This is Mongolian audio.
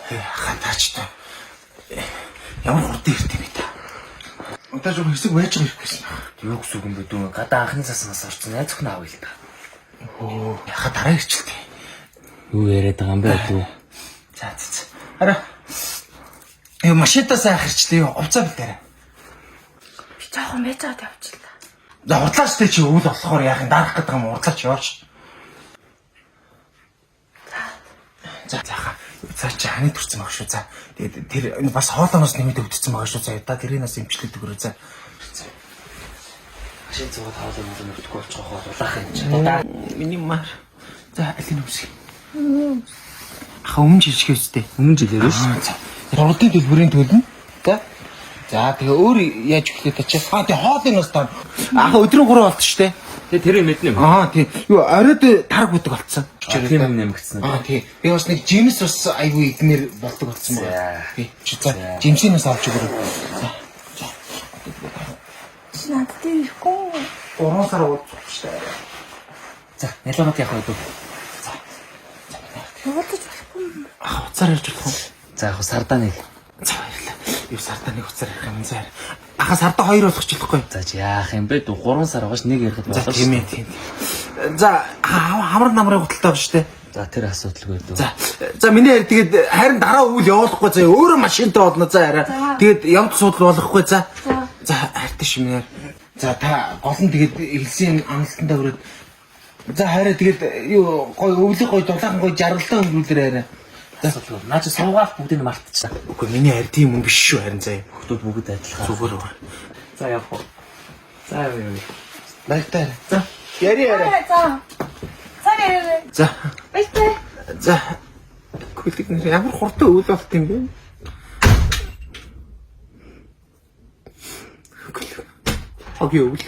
Хатаачтай. Ямар хурд ирт юм бэ та? Удаа жоо хэсэг байж ирэх гэсэн. Юу гэсэн юм бэ дүү? Гадаа анхны цаснаас орсон найз охин аав л та. Оо, яха дараа ирчихлээ. Юу яриад байгаа юм бэ дүү? За. Араа. Машинтаа сайн хэрчлээ. Хувцаа битээрээ. Би жоохон мэжээд явчихлаа. За урдлаач тэ чи өвөл болохоор яах юм дарах гэдэг юм урдлаач яваач. За. За чи ханы төрсэн баг шүү. За. Тэгээд тэр бас хоолооноос нэмээд өвдсөн байгаа шүү. За тэрийнээс имчлээд өгөрөө. За. Машин цугаад хаалаа мэдгүй болчих واخ улаах юм чи. Миний маар. За алин өмсгий. Өмнө жилшгээ үстэй. Өмнө жилээр шүү. За. Урдын төлбөрийн төлнө. За. За тэгээ өөр яаж өглөө та чи. Тэгээ хоолын нас таа. Өдрийн 3 болт штэ. Тэгээ тэр юм мэднэ юм. Тийм. Юу оройд тараг бүдэг болцсон. Тийм юм нэмэгдсэн. Тийм. Би бас нэг жимс бас айгүй идмээр болдог болсон байна. Тийм. Чи за жимсээс авч өгөрөө. За. Чи надад ирэхгүй. 3 сар уулзах штэ. За, ялгамт яах вэ дүү? Явуулж болохгүй. Уцаар ярьж болох уу? За, яг сардаа нэг. За баярлалаа. Юу сардаа нэг уцаар ярих юм заа. Сардаа 2 болох ч болохгүй. За, чи яах юм бэ дүү? 3 сар байгаач нэг ярихад За болоо. тийм. За хамар намрын хөдөлтөй байна штэ. За, тэр асуудалгүй дүү. За миний харь тэгээд харин дараа өвөл явуулахгүй заа өөрөө машинтай болно за хараа. Тэгээд явд суудл болохгүй за. За хайртай шимээр. За та гол нь тэгээд элсийн амлалтандаа өрөөд. За хараа тэгээд юу гой өвлөг гой дулаахан гой жаргалтай өнгөрүүлэр хараа. Асуудалгүй. Наа чи суугаах бүгдийг нь мартчихсан. Үгүй миний харь тийм юм биш шүү харин заа. Хүмүүс бүгд адилхан. Зүгээр. За, явах уу. За, яа. Баяртай. За яри. За. Сарай. За. Баяртай. За. Күлэг нэр ямар хурдан өвөл болт юм бэ? Хог өвөл.